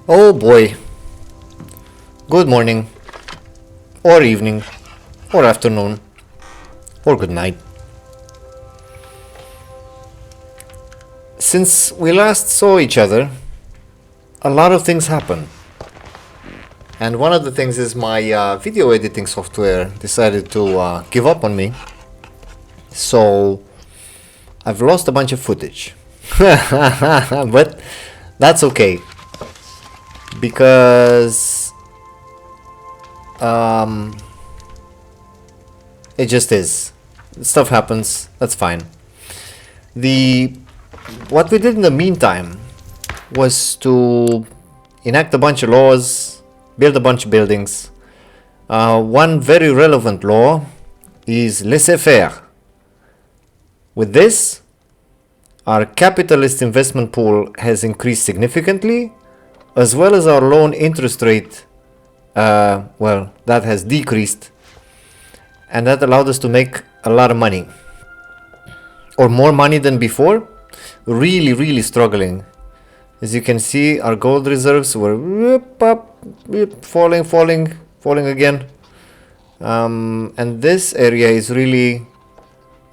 Oh boy. Good morning, or evening, or afternoon, or good night. Since we last saw each other, a lot of things happened. And one of the things is my video editing software decided to give up on me. So I've lost a bunch of footage. But that's okay. Because it just is. Stuff happens. That's fine. What we did in the meantime was to enact a bunch of laws, build a bunch of buildings. One very relevant law is laissez-faire. With this, our capitalist investment pool has increased significantly, as well as our loan interest rate, that has decreased, and that allowed us to make a lot of money, or more money than before. Really struggling. As you can see, our gold reserves were falling again, and this area is really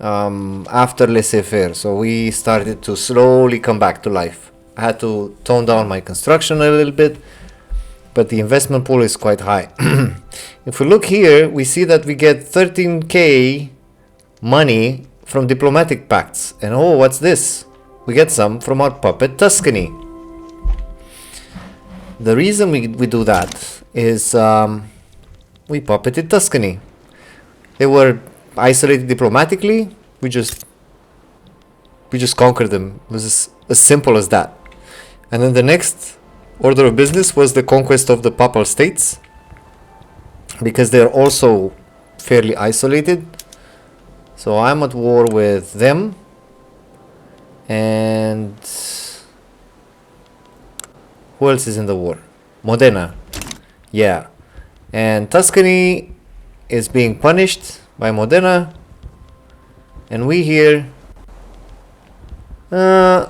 after laissez-faire, so we started to slowly come back to life. I had to tone down my construction a little bit, but the investment pool is quite high. If we look here, we see that we get 13k money from diplomatic pacts, and oh, what's this? We get some from our puppet Tuscany. The reason we do that is we puppeted Tuscany. They were isolated diplomatically. We just conquered them. It was as simple as that. And then the next order of business was the conquest of the Papal states, because they're also fairly isolated. So I'm at war with them. And who else is in the war? Modena. Yeah. And Tuscany is being punished by Modena. And we here, we've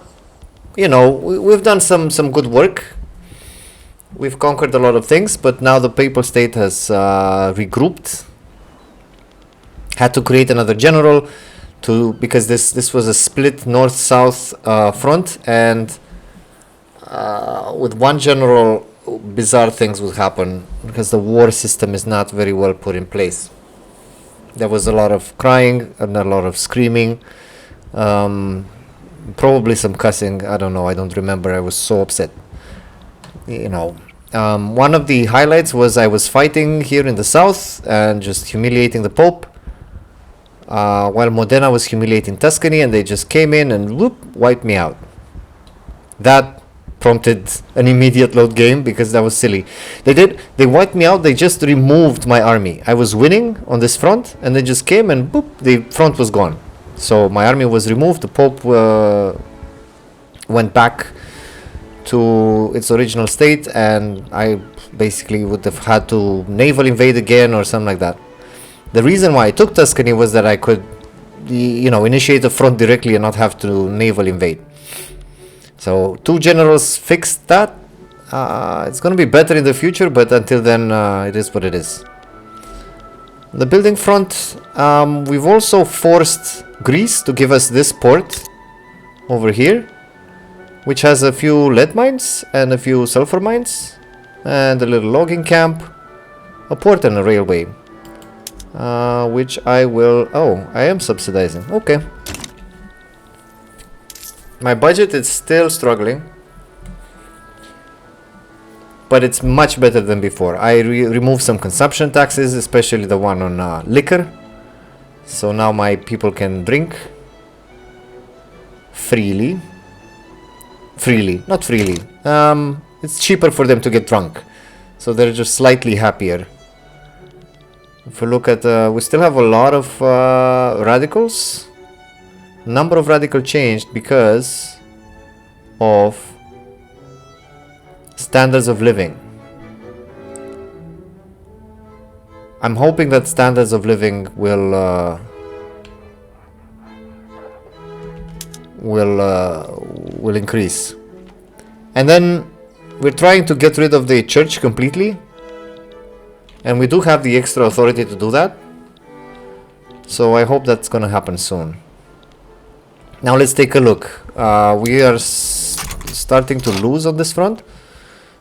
done some good work. We've conquered a lot of things, but now the Papal State has regrouped. Had to create another general because this was a split north-south front, and with one general, bizarre things would happen because the war system is not very well put in place. There was a lot of crying and a lot of screaming, probably some cussing. I don't know. I don't remember. I was so upset. One of the highlights was I was fighting here in the south and just humiliating the Pope, while Modena was humiliating Tuscany, and they just came in and wiped me out. That prompted an immediate load game because that was silly. They wiped me out. They just removed my army. I was winning on this front, and they just came and the front was gone. So my army was removed. The Pope went back to its original state, and I basically would have had to naval invade again or something like that. The reason why I took Tuscany was that I could, initiate the front directly and not have to naval invade. So 2 generals fixed that. It's going to be better in the future, but until then, it is what it is. The building front, we've also forced Greece to give us this port over here, which has a few lead mines and a few sulfur mines and a little logging camp, a port and a railway, which I am subsidizing. Okay. My budget is still struggling, but it's much better than before. I removed some consumption taxes, especially the one on liquor. So now my people can drink freely. Not freely. It's cheaper for them to get drunk. So they're just slightly happier. If we look at, we still have a lot of radicals. Number of radical changed because of standards of living. I'm hoping that standards of living will increase. And then we're trying to get rid of the church completely, and we do have the extra authority to do that. So I hope that's gonna happen soon. Now let's take a look. We are starting to lose on this front,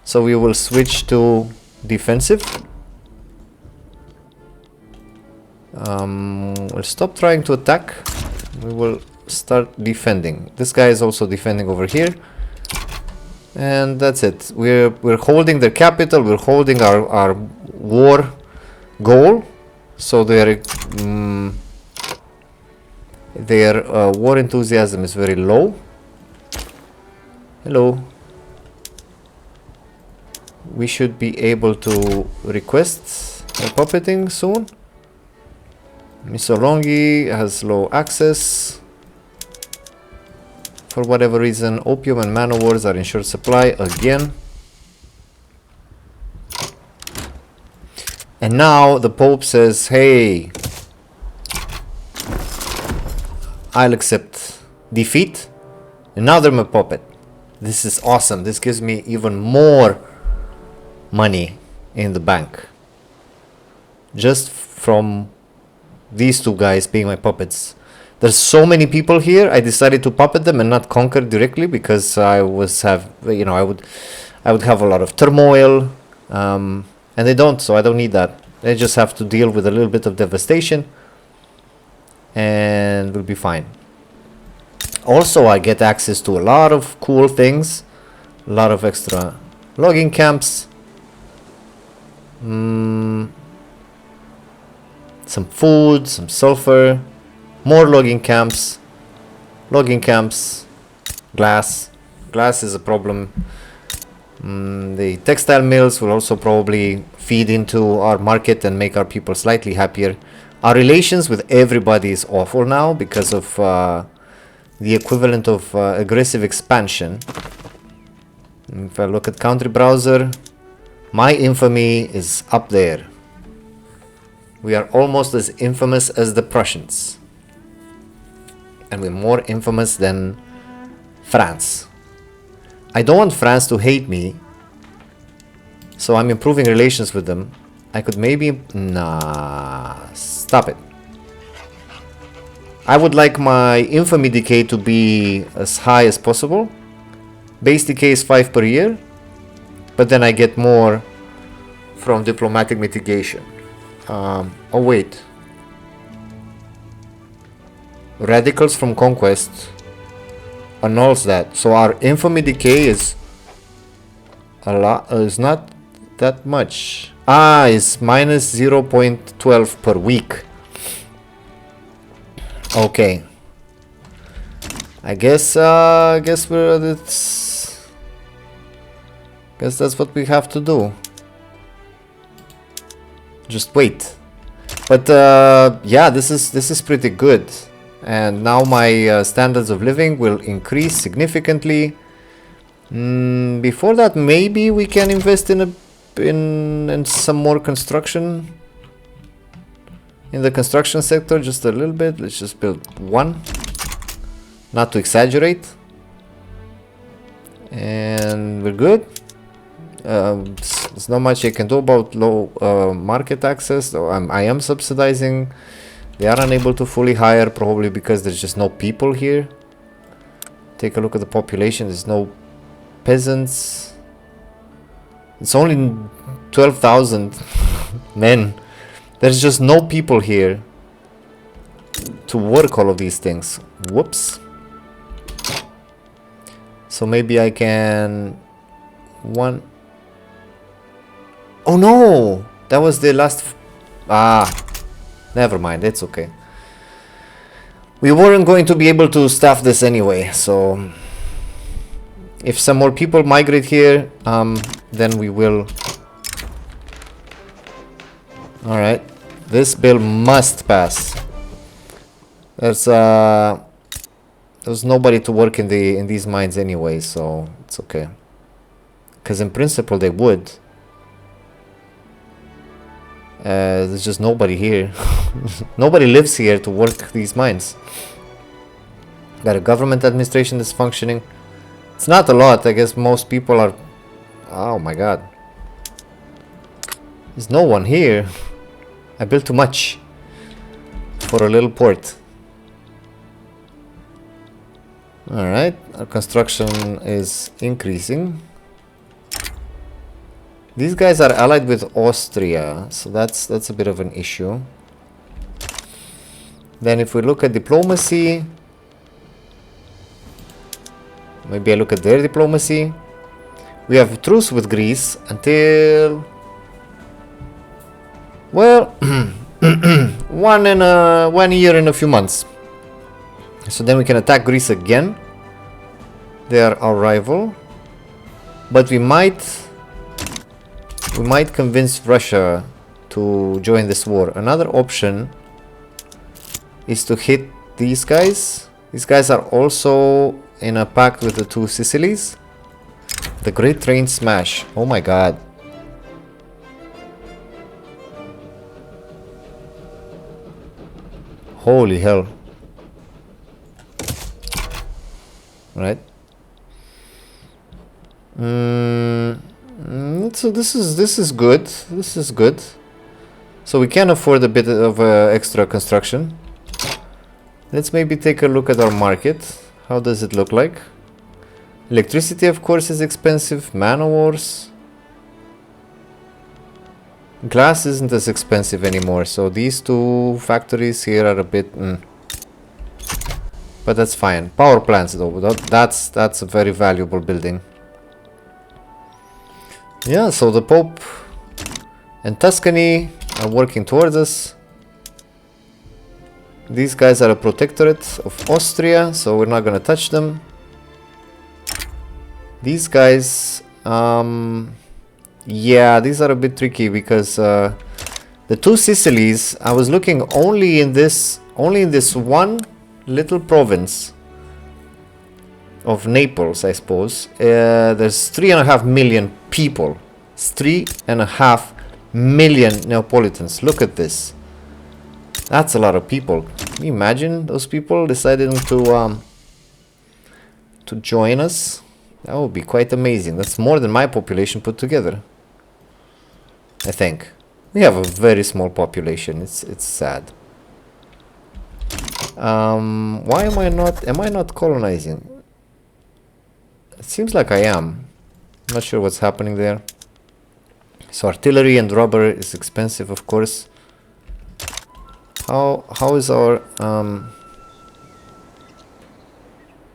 so we will switch to defensive. We'll stop trying to attack. We will start defending. This guy is also defending over here, and that's it. We're holding their capital. We're holding our war goal. So their war enthusiasm is very low. Hello. We should be able to request a puppeting soon. Missolonghi has low access. For whatever reason, opium and man o' wars are in short supply again. And now the Pope says, hey, I'll accept defeat. And now they're my puppet. This is awesome. This gives me even more money in the bank. Just from these two guys being my puppets. There's so many people here. I decided to puppet them and not conquer directly because I would have a lot of turmoil, and they don't. So I don't need that. They just have to deal with a little bit of devastation, and we'll be fine. Also, I get access to a lot of cool things, a lot of extra logging camps. Some food, some sulfur, more logging camps, glass. Glass is a problem. The textile mills will also probably feed into our market and make our people slightly happier. Our relations with everybody is awful now because of the equivalent of aggressive expansion. If I look at country browser, my infamy is up there. We are almost as infamous as the Prussians. And we're more infamous than France. I don't want France to hate me, so I'm improving relations with them. I could maybe... Nah, stop it. I would like my infamy decay to be as high as possible. Base decay is 5 per year, but then I get more from diplomatic mitigation. Oh wait, radicals from conquest annuls that, so our infamy decay is a lot, is not that much. It's minus 0.12 per week. Okay, I guess that's what we have to do. Just wait. But yeah, this is pretty good, and now my standards of living will increase significantly. Before that, maybe we can invest in some more construction in the construction sector, just a little bit. Let's just build one, not to exaggerate, and we're good. There's not much I can do about low market access. I am subsidizing. They are unable to fully hire, probably because there's just no people here. Take a look at the population. There's no peasants. It's only 12,000 men. There's just no people here to work all of these things. Whoops. So maybe I can... Oh no! That was the last... never mind, it's okay. We weren't going to be able to staff this anyway, so... If some more people migrate here, then we will... Alright. This bill must pass. There's nobody to work in these mines anyway, so it's okay. Because in principle they would. There's just nobody here. Nobody lives here to work these mines. Got a government administration that's functioning. It's not a lot. I guess most people are Oh my god. There's no one here. I built too much for a little port. Alright, our construction is increasing. These guys are allied with Austria, so that's a bit of an issue. Then if we look at diplomacy, maybe I look at their diplomacy. We have a truce with Greece until, well, 1 year and a few months. So then we can attack Greece again. They are our rival, but we might convince Russia to join this war. Another option is to hit these guys. These guys are also in a pact with the two Sicilies. The Great Train Smash. Oh my god. Holy hell. Right. So this is good. This is good. So we can afford a bit of extra construction. Let's maybe take a look at our market. How does it look like? Electricity, of course, is expensive. Man-o-wars. Glass isn't as expensive anymore, so these two factories here are a bit... But that's fine. Power plants, though, that's a very valuable building. Yeah, so the Pope and Tuscany are working towards us. These guys are a protectorate of Austria, so we're not gonna touch them. These guys, yeah, these are a bit tricky because the two Sicilies, I was looking only in this one little province of Naples, I suppose. There's 3.5 million people. It's 3.5 million Neapolitans. Look at this. That's a lot of people. Can you imagine those people deciding to join us? That would be quite amazing. That's more than my population put together, I think. We have a very small population. It's sad. Why am I not colonizing? It seems like I am. I'm not sure what's happening there. So artillery and rubber is expensive, of course. How is our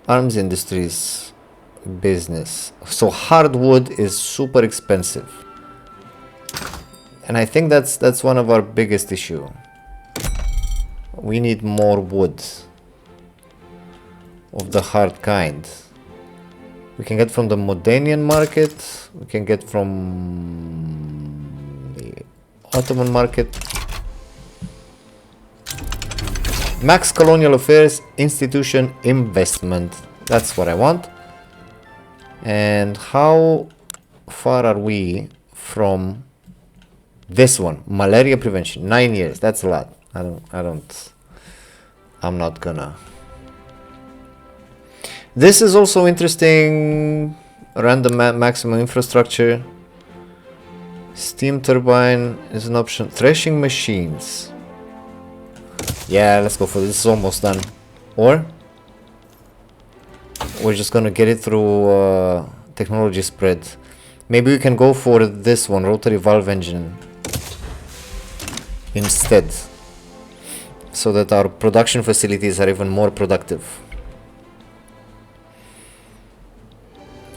arms industries business? So hardwood is super expensive, and I think that's one of our biggest issue. We need more wood of the hard kind. We can get from the Modenian market. We can get from the Ottoman market. Max Colonial Affairs Institution Investment. That's what I want. And how far are we from this one? Malaria prevention. 9 years. That's a lot. I'm not gonna. This is also interesting. Random maximum infrastructure. Steam turbine is an option. Threshing machines. Yeah, let's go for this. This is almost done. Or we're just gonna get it through technology spread. Maybe we can go for this one, rotary valve engine, instead, so that our production facilities are even more productive.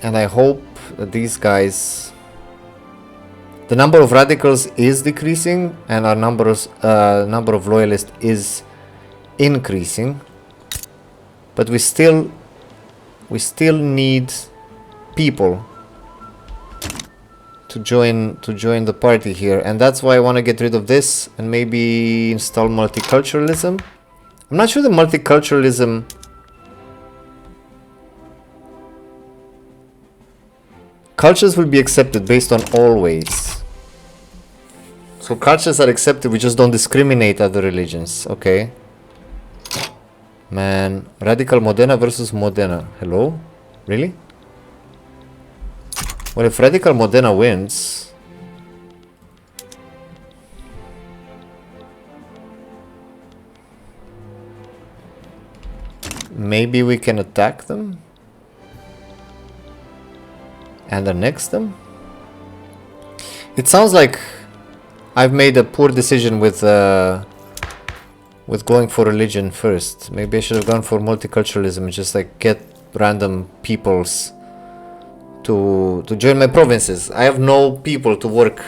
And I hope that these guys, the number of radicals is decreasing and our number of loyalists is increasing, but we still need people to join the party here, and that's why I want to get rid of this and maybe install multiculturalism. I'm not sure the multiculturalism cultures will be accepted based on always. So cultures are accepted, we just don't discriminate other religions. Okay. Man, radical Modena versus Modena. Hello? Really? Well, if Radical Modena wins... maybe we can attack them? And annex them? It sounds like I've made a poor decision with going for religion first. Maybe I should have gone for multiculturalism, just like get random peoples to join my provinces. I have no people to work,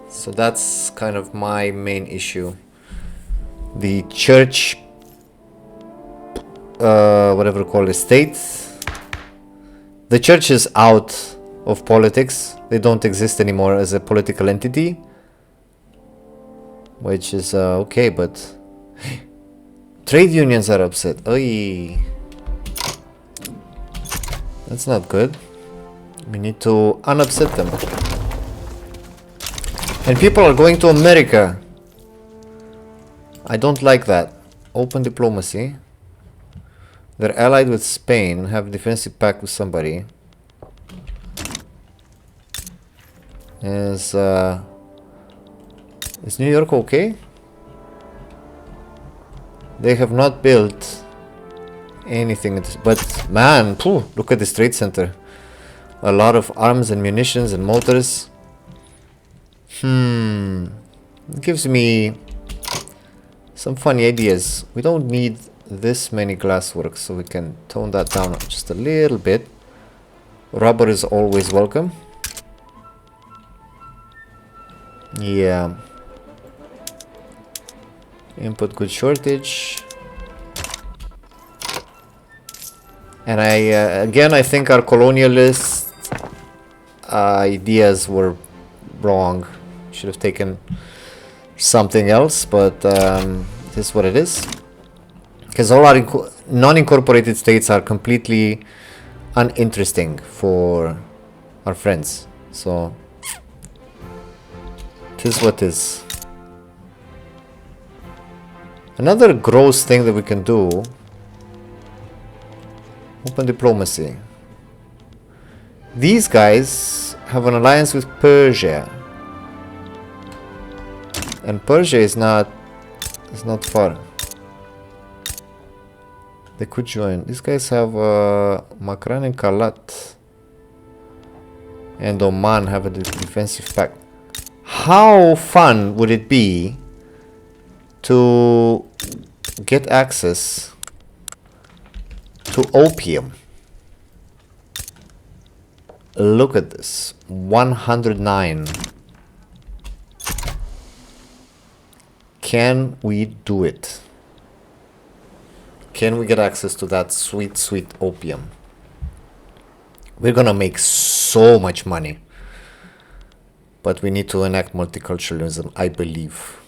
so that's kind of my main issue. The church, whatever you call it, state. The church is out of politics. They don't exist anymore as a political entity, which is okay, but trade unions are upset. Oy. That's not good. We need to unupset them. And people are going to America. I don't like that. Open diplomacy. They're allied with Spain, have defensive pact with somebody. Is New York okay? They have not built anything, but man, phew, look at this trade center. A lot of arms and munitions and motors. It gives me some funny ideas. We don't need this many glassworks, so we can tone that down just a little bit. Rubber is always welcome. Yeah. Input goods shortage. And I think our colonialist ideas were wrong. Should have taken something else, but this is what it is. Because all our non-incorporated states are completely uninteresting for our friends. So, this is what is. Another gross thing that we can do. Open diplomacy. These guys have an alliance with Persia. And Persia is not far. They could join. These guys have Makran and Kalat. And Oman have a defensive pact. How fun would it be to get access to opium? Look at this. 109. Can we do it? Can we get access to that sweet, sweet opium? We're gonna make so much money. But we need to enact multiculturalism, I believe.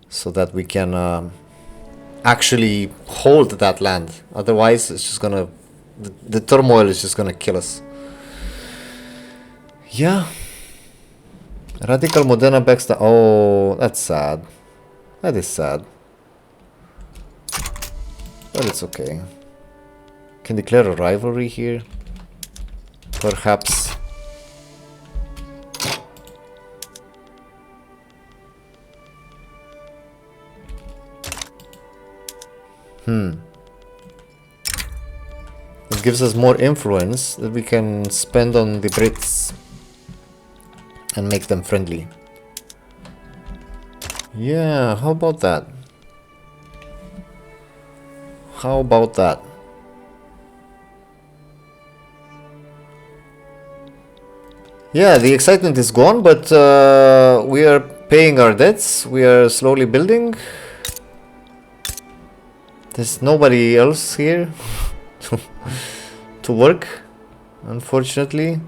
So that we can actually hold that land. Otherwise, it's just gonna... The turmoil is just gonna kill us. Yeah. Radical Modena backs the... Oh, that's sad. That is sad. But it's okay. Can declare a rivalry here. Perhaps. It gives us more influence that we can spend on the Brits and make them friendly. Yeah, how about that? How about that? Yeah, the excitement is gone, but we are paying our debts. We are slowly building. There's nobody else here to work, unfortunately.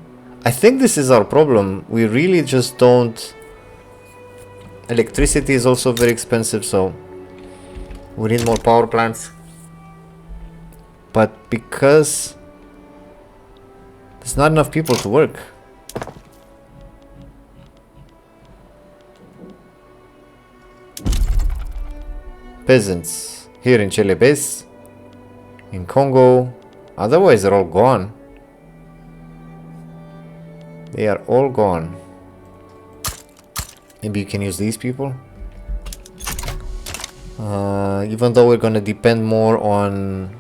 I think this is our problem. We really just don't... Electricity is also very expensive, so we need more power plants. But because there's not enough people to work. Peasants here in Chile base, in Congo, otherwise they're all gone. They are all gone. Maybe you can use these people. Even though we're gonna depend more on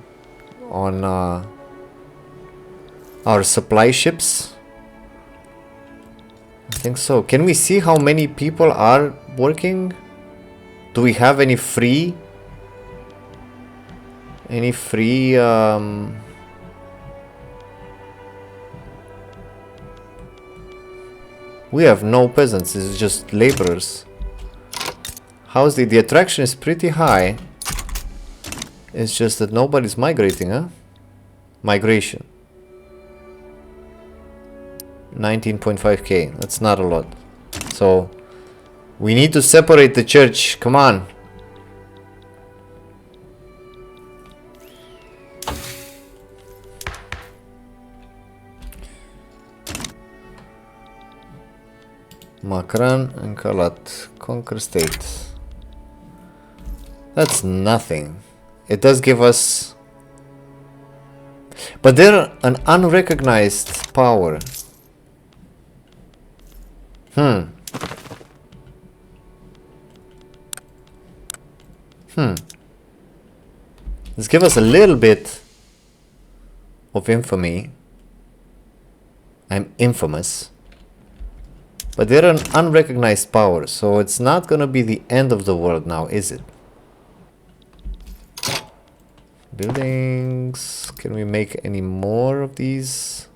our supply ships. I think so. Can we see how many people are working? Do we have any free? Any free? We have no peasants. It's just laborers. How's the attraction is pretty high. It's just that nobody's migrating, huh? Migration. 19.5k. That's not a lot. So we need to separate the church. Come on. Makran and Kalat. Conquer state. That's nothing. It does give us... But they're an unrecognized power. Let's give us a little bit of infamy. I'm infamous. But they're an unrecognized power, so it's not gonna be the end of the world now, is it? Buildings. Can we make any more of these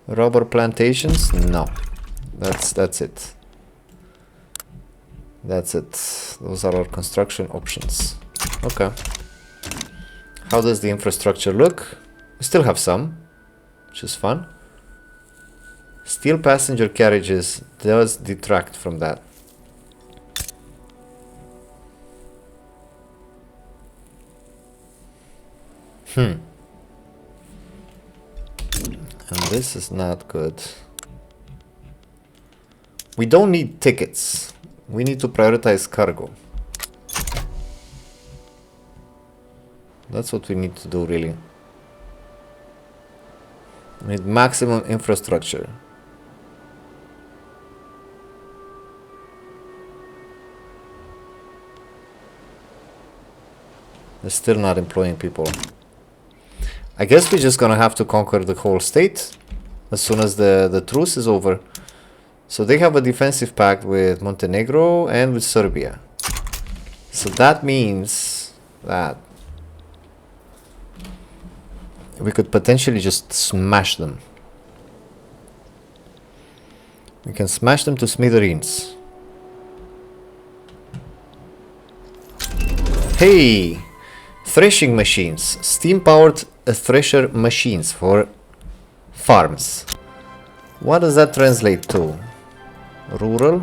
rubber plantations? No. That's it. That's it. Those are our construction options. Okay. How does the infrastructure look? We still have some, which is fun. Steel passenger carriages does detract from that. And this is not good. We don't need tickets. We need to prioritize cargo. That's what we need to do, really. We need maximum infrastructure. They're still not employing people. I guess we're just gonna have to conquer the whole state as soon as the truce is over. So they have a defensive pact with Montenegro and with Serbia. So that means that we could potentially just smash them. We can smash them to smithereens. Hey! Threshing machines. Steam-powered thresher machines for farms. What does that translate to? Rural?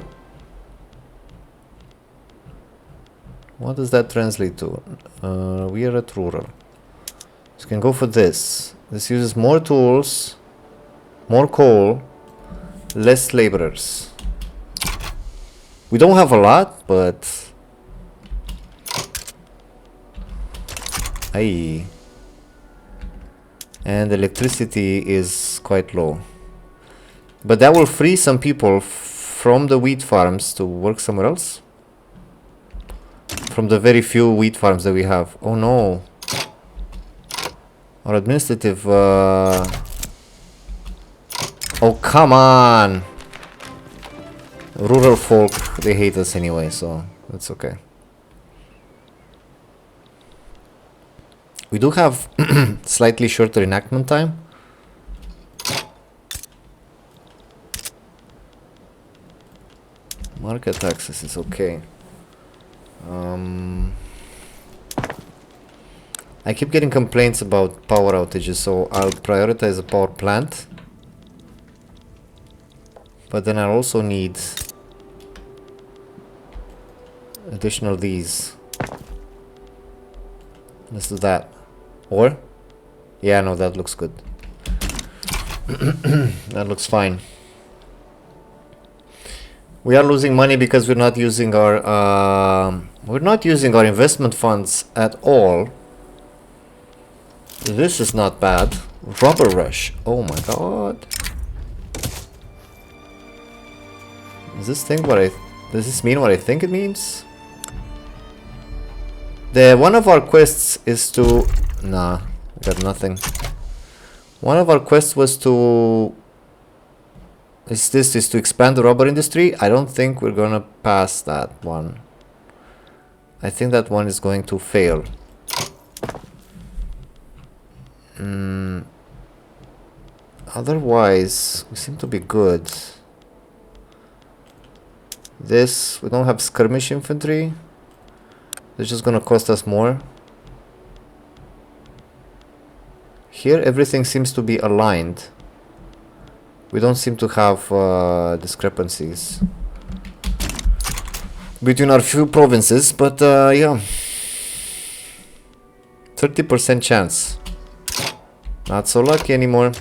What does that translate to? We are at rural. So we can go for this. This uses more tools, more coal, less laborers. We don't have a lot, but... Aye. And electricity is quite low. But that will free some people from the wheat farms to work somewhere else. From the very few wheat farms that we have. Oh no. Our administrative... Oh, come on! Rural folk, they hate us anyway, so that's okay. We do have slightly shorter enactment time. Market access is okay. I keep getting complaints about power outages, so I'll prioritize a power plant. But then I also need additional these. Let's do that. Or? Yeah, no, that looks good. That looks fine. We are losing money because we're not using our investment funds at all. This is not bad. Rubber rush. Oh my god. Is this thing what I... Does this mean what I think it means? One of our quests is to... Nah, got nothing. One of our quests was to... Is to expand the rubber industry? I don't think we're gonna pass that one. I think that one is going to fail. Otherwise, we seem to be good. This, we don't have skirmish infantry. It's just gonna cost us more. Here, everything seems to be aligned. We don't seem to have discrepancies between our few provinces, but yeah. 30% chance. Not so lucky anymore.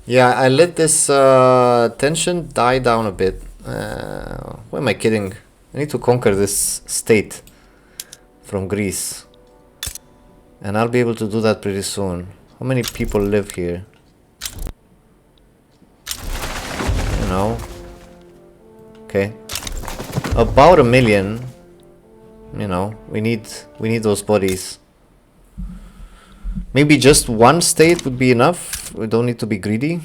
Yeah, I let this tension die down a bit. Why am I kidding? I need to conquer this state from Greece. And I'll be able to do that pretty soon. How many people live here? You know. Okay. About 1 million. You know, we need those bodies. Maybe just one state would be enough. We don't need to be greedy.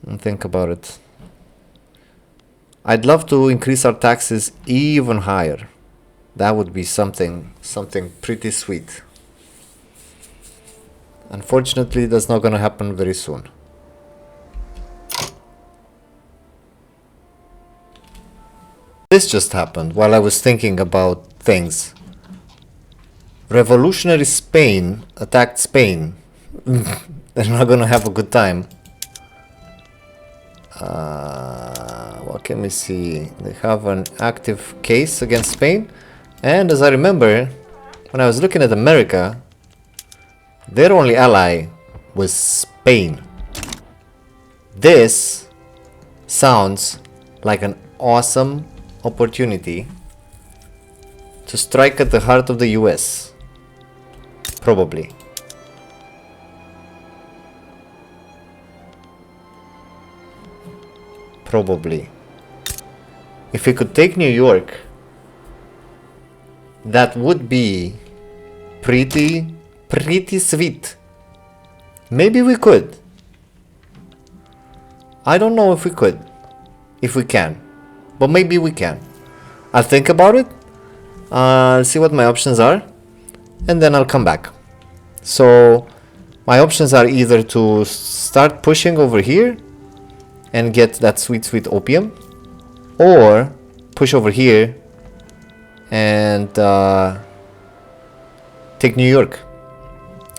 And think about it. I'd love to increase our taxes even higher. That would be something pretty sweet. Unfortunately, that's not gonna happen very soon. This just happened while I was thinking about things. Revolutionary Spain attacked Spain. They're not gonna have a good time. What can we see? They have an active case against Spain. And as I remember, when I was looking at America, their only ally was Spain. This sounds like an awesome opportunity to strike at the heart of the US. Probably. Probably. If we could take New York, that would be pretty sweet. Maybe we could. I don't know if we could. If we can. But maybe we can. I'll think about it. I'll see what my options are. And then I'll come back. So my options are either to start pushing over here and get that sweet opium, or push over here and take New York.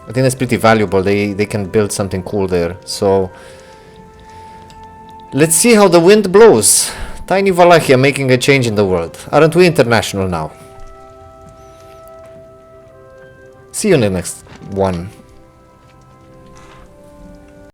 I think that's pretty valuable. They can build something cool there. So let's see how the wind blows. Tiny Wallachia making a change in the world. Aren't we international now? See you in the next one.